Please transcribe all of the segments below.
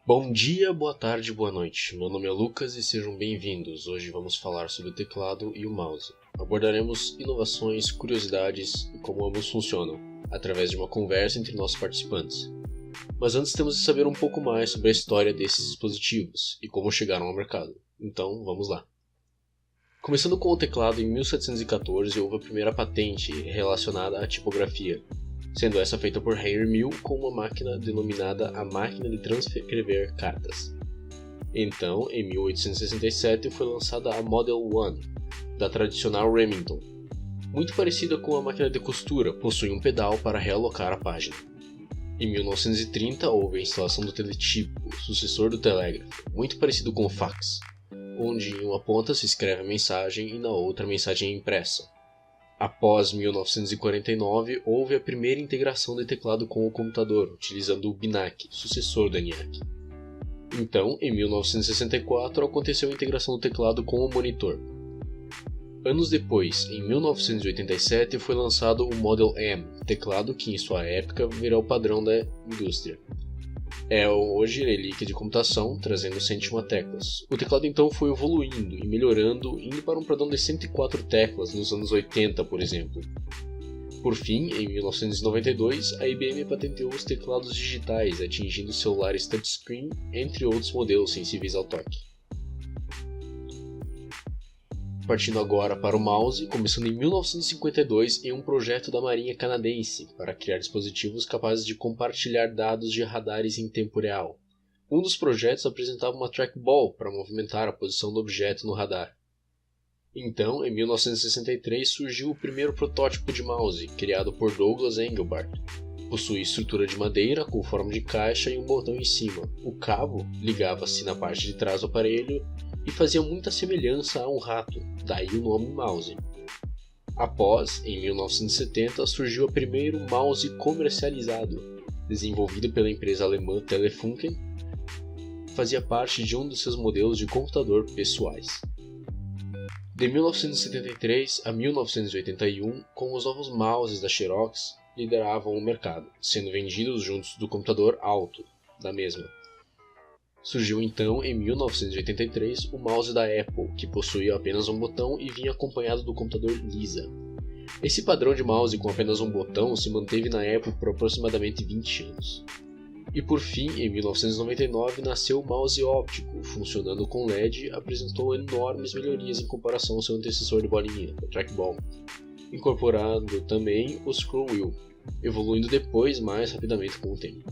Bom dia, boa tarde, boa noite. Meu nome é Lucas e sejam bem-vindos. Hoje vamos falar sobre o teclado e o mouse. Abordaremos inovações, curiosidades e como ambos funcionam, através de uma conversa entre nossos participantes. Mas antes temos de saber um pouco mais sobre a história desses dispositivos e como chegaram ao mercado. Então, vamos lá. Começando com o teclado, em 1714 houve a primeira patente relacionada à tipografia, sendo essa feita por Henry Mill com uma máquina denominada a máquina de transcrever cartas. Então, em 1867 foi lançada a Model 1, da tradicional Remington. Muito parecida com a máquina de costura, possui um pedal para realocar a página. Em 1930 houve a instalação do teletipo, o sucessor do telégrafo, muito parecido com o fax, onde em uma ponta se escreve a mensagem e na outra a mensagem é impressa. Após 1949, houve a primeira integração de teclado com o computador, utilizando o BNAC, sucessor do ENIAC. Então, em 1964, aconteceu a integração do teclado com o monitor. Anos depois, em 1987, foi lançado o Model M, teclado que em sua época virou o padrão da indústria. É hoje relíquia de computação, trazendo 101 teclas. O teclado então foi evoluindo e melhorando, indo para um padrão de 104 teclas nos anos 80, por exemplo. Por fim, em 1992, a IBM patenteou os teclados digitais, atingindo celulares touchscreen, entre outros modelos sensíveis ao toque. Partindo agora para o mouse, começando em 1952 em um projeto da Marinha Canadense para criar dispositivos capazes de compartilhar dados de radares em tempo real. Um dos projetos apresentava uma trackball para movimentar a posição do objeto no radar. Então, em 1963 surgiu o primeiro protótipo de mouse, criado por Douglas Engelbart. Possuía estrutura de madeira com forma de caixa e um botão em cima. O cabo ligava-se na parte de trás do aparelho e fazia muita semelhança a um rato, daí o nome mouse. Após, em 1970, surgiu o primeiro mouse comercializado, desenvolvido pela empresa alemã Telefunken, fazia parte de um dos seus modelos de computador pessoais. De 1973 a 1981, com os novos mouses da Xerox, lideravam o mercado, sendo vendidos juntos do computador Alto, da mesma. Surgiu então, em 1983, o mouse da Apple, que possuía apenas um botão e vinha acompanhado do computador Lisa. Esse padrão de mouse com apenas um botão se manteve na Apple por aproximadamente 20 anos. E por fim, em 1999, nasceu o mouse óptico, funcionando com LED, apresentou enormes melhorias em comparação ao seu antecessor de bolinha, o trackball, incorporando também o scroll wheel, evoluindo depois mais rapidamente com o tempo.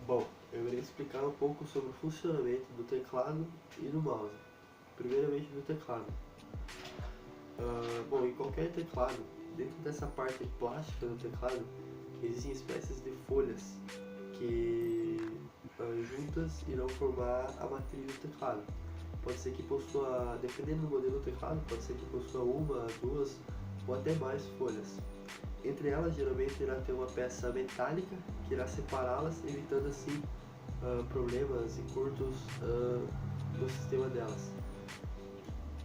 Bom, eu irei explicar um pouco sobre o funcionamento do teclado e do mouse. Primeiramente do teclado. Bom, em qualquer teclado, dentro dessa parte plástica do teclado, existem espécies de folhas que juntas irão formar a matriz do teclado. Pode ser que possua, dependendo do modelo do teclado, pode ser que possua uma, duas ou até mais folhas. Entre elas, geralmente irá ter uma peça metálica que irá separá-las, evitando assim problemas e curtos no sistema delas.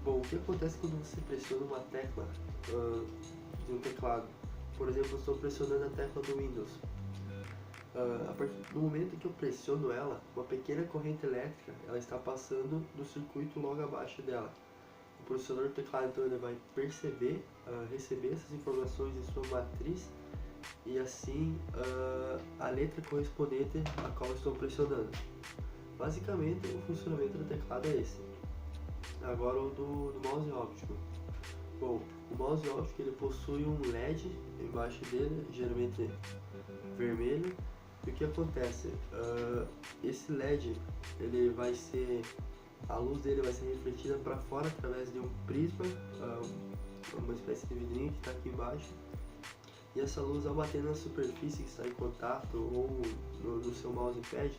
Bom, o que acontece quando você pressiona uma tecla de um teclado? Por exemplo, eu estou pressionando a tecla do Windows. A partir do momento que eu pressiono ela, uma pequena corrente elétrica ela está passando no circuito logo abaixo dela. O processador do teclado então ele vai perceber, receber essas informações em sua matriz e assim a letra correspondente a qual eu estou pressionando. Basicamente o funcionamento do teclado é esse. Agora o do mouse óptico. Bom, o mouse óptico ele possui um LED embaixo dele, geralmente vermelho. E o que acontece? Esse LED ele vai ser, a luz dele vai ser refletida para fora através de um prisma, uma espécie de vidrinho que está aqui embaixo. E essa luz, ao bater na superfície que está em contato ou no seu mousepad,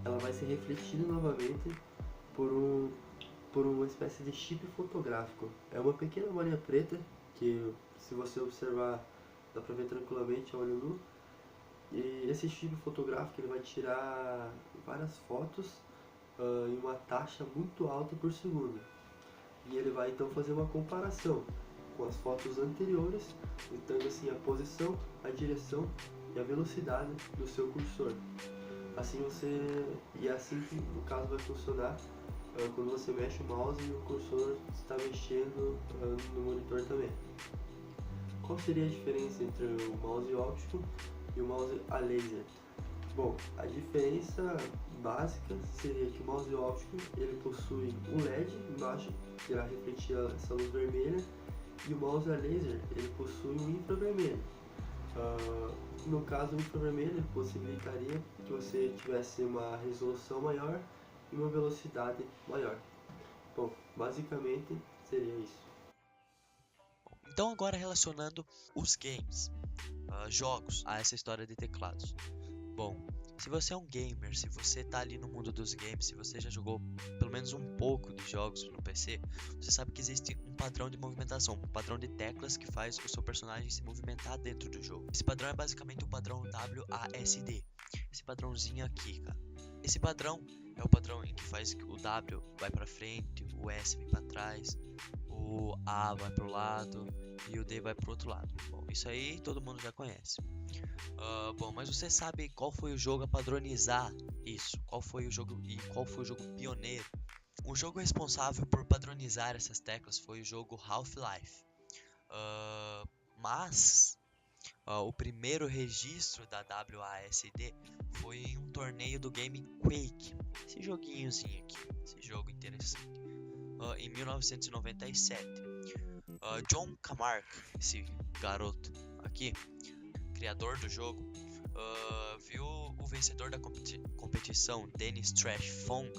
ela vai ser refletida novamente por uma espécie de chip fotográfico. É uma pequena bolinha preta que, se você observar, dá para ver tranquilamente a olho nu. E esse chip fotográfico ele vai tirar várias fotos em uma taxa muito alta por segundo. E ele vai então fazer uma comparação com as fotos anteriores, dando assim a posição, a direção e a velocidade do seu cursor. E assim que no caso vai funcionar quando você mexe o mouse e o cursor está mexendo no monitor também. Qual seria a diferença entre o mouse óptico e o mouse a laser? Bom, a diferença básica seria que o mouse óptico ele possui um LED embaixo que irá refletir essa luz vermelha, e o mouse a laser ele possui um infravermelho. No caso, o infravermelho possibilitaria que você tivesse uma resolução maior e uma velocidade maior. Bom, basicamente seria isso. Então agora relacionando os games, jogos, a essa história de teclados. Bom, se você é um gamer, se você tá ali no mundo dos games, se você já jogou pelo menos um pouco de jogos no PC, você sabe que existe um padrão de movimentação, um padrão de teclas que faz o seu personagem se movimentar dentro do jogo. Esse padrão é basicamente o padrão WASD, esse padrãozinho aqui, cara. Esse padrão é o padrão em que faz que o W vai para frente, o S vai para trás, o A vai pro lado e o D vai pro outro lado. Bom, isso aí todo mundo já conhece. Bom, mas você sabe qual foi o jogo a padronizar isso? Qual foi o jogo pioneiro? O jogo responsável por padronizar essas teclas foi o jogo Half-Life. Mas o primeiro registro da WASD foi em um torneio do game Quake. Esse joguinhozinho aqui, esse jogo interessante. Em 1997. John Carmack, esse garoto aqui, criador do jogo, viu o vencedor da competição, Dennis Trash Fong,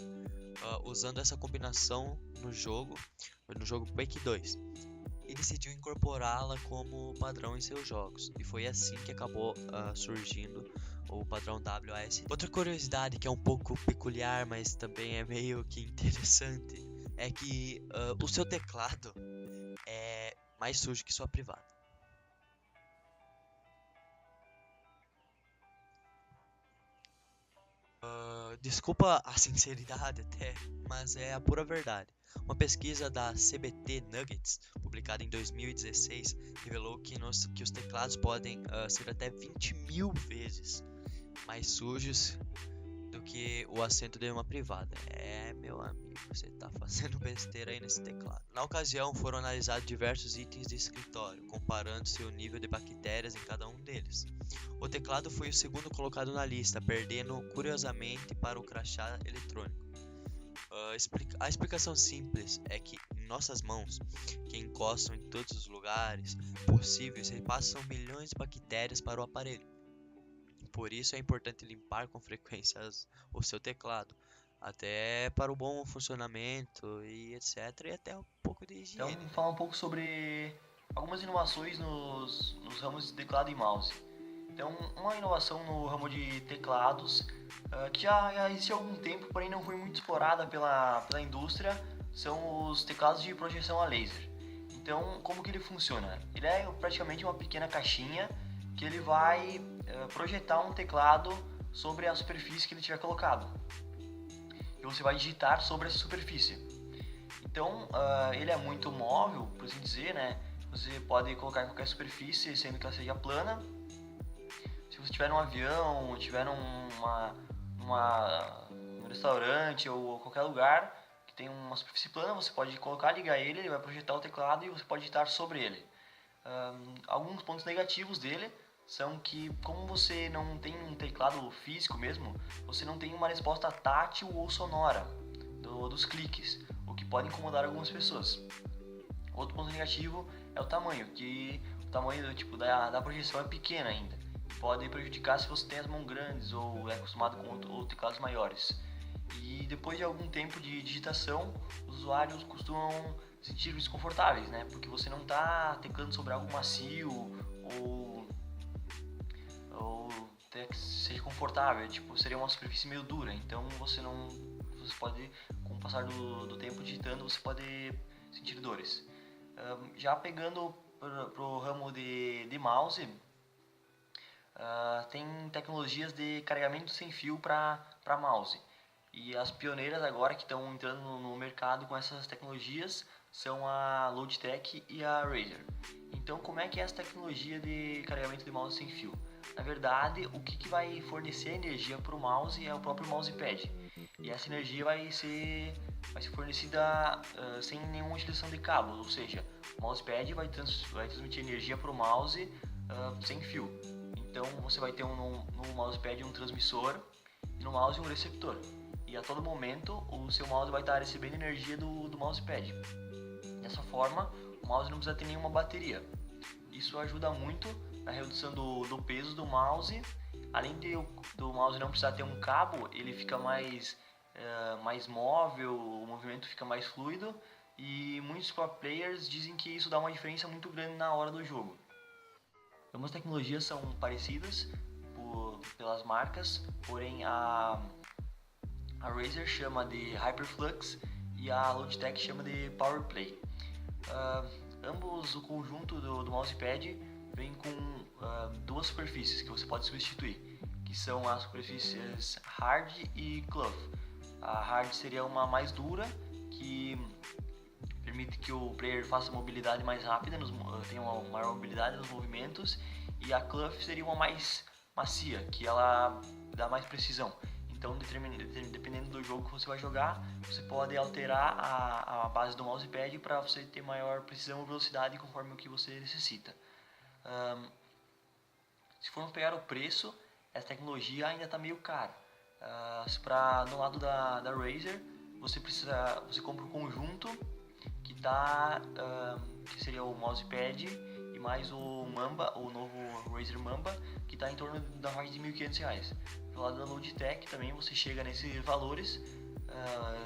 usando essa combinação no jogo Quake 2 e decidiu incorporá-la como padrão em seus jogos, e foi assim que acabou surgindo o padrão WASD. Outra curiosidade que é um pouco peculiar, mas também é meio que interessante, é que o seu teclado é mais sujo que sua privada. Desculpa a sinceridade até, mas é a pura verdade. Uma pesquisa da CBT Nuggets, publicada em 2016, revelou que os teclados podem ser até 20.000 vezes mais sujos do que o assento de uma privada. Meu amigo, você tá fazendo besteira aí nesse teclado. Na ocasião, foram analisados diversos itens de escritório, comparando-se o nível de bactérias em cada um deles. O teclado foi o segundo colocado na lista, perdendo curiosamente para o crachá eletrônico. A explicação simples é que em nossas mãos, que encostam em todos os lugares possíveis, repassam milhões de bactérias para o aparelho. Por isso é importante limpar com frequência o seu teclado, até para o bom funcionamento e etc. E até um pouco de higiene. Então, falar um pouco sobre algumas inovações nos ramos de teclado e mouse. Então, uma inovação no ramo de teclados que já existe há algum tempo, porém não foi muito explorada pela indústria, são os teclados de projeção a laser. Então, como que ele funciona? Ele é praticamente uma pequena caixinha que ele vai projetar um teclado sobre a superfície que ele tiver colocado. E você vai digitar sobre essa superfície. Então, ele é muito móvel, por assim dizer, né? Você pode colocar em qualquer superfície, sendo que ela seja plana. Se você estiver num avião, estiver num restaurante ou qualquer lugar que tem uma superfície plana, você pode colocar, ligar ele vai projetar o teclado e você pode digitar sobre ele. Alguns pontos negativos dele são que, como você não tem um teclado físico mesmo, você não tem uma resposta tátil ou sonora dos cliques, o que pode incomodar algumas pessoas. Outro ponto negativo é o tamanho, que o tamanho da projeção é pequeno ainda. Pode prejudicar se você tem as mãos grandes ou é acostumado com teclados maiores. E depois de algum tempo de digitação, os usuários costumam se sentir desconfortáveis, né? Porque você não está teclando sobre algo macio ou até que seja confortável, seria uma superfície meio dura. Então você pode, com o passar do tempo digitando, você pode sentir dores. Já pegando pro ramo de mouse, tem tecnologias de carregamento sem fio para mouse. E as pioneiras agora que estão entrando no mercado com essas tecnologias são a Logitech e a Razer. Então, como é que é essa tecnologia de carregamento de mouse sem fio? Na verdade, o que vai fornecer energia para o mouse é o próprio mousepad. E essa energia vai ser fornecida sem nenhuma utilização de cabos, ou seja, o mousepad vai transmitir energia para o mouse sem fio. Então, você vai ter no mousepad um transmissor e no mouse um receptor. E a todo momento, o seu mouse vai estar recebendo energia do mousepad. Dessa forma, o mouse não precisa ter nenhuma bateria. Isso ajuda muito na redução do peso do mouse. Além do mouse não precisar ter um cabo, ele fica mais móvel, o movimento fica mais fluido. E muitos pro players dizem que isso dá uma diferença muito grande na hora do jogo. Algumas tecnologias são parecidas pelas marcas, porém a Razer chama de Hyperflux e a Logitech chama de PowerPlay. Ambos, o conjunto do mousepad vem com duas superfícies que você pode substituir, que são as superfícies Hard e Cloth. A Hard seria uma mais dura, que permite que o player faça mobilidade mais rápida, tenha uma maior mobilidade nos movimentos, e a Cloth seria uma mais macia, que ela dá mais precisão. Então, dependendo do jogo que você vai jogar, você pode alterar a base do mousepad para você ter maior precisão e velocidade conforme o que você necessita. Se formos pegar o preço, essa tecnologia ainda está meio cara. No lado da Razer, você compra um conjunto que seria o mousepad e mais o Mamba, o novo Razer Mamba, que está em torno da faixa de R$1.500. Do lado da Logitech também você chega nesses valores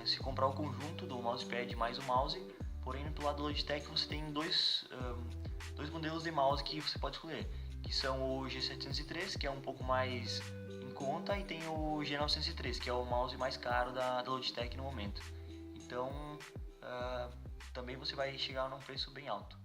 se comprar o conjunto do mousepad mais o mouse. Porém, do lado da Logitech você tem dois modelos de mouse que você pode escolher, que são o G703, que é um pouco mais em conta, e tem o G903, que é o mouse mais caro da Logitech no momento. Então, também você vai chegar num preço bem alto.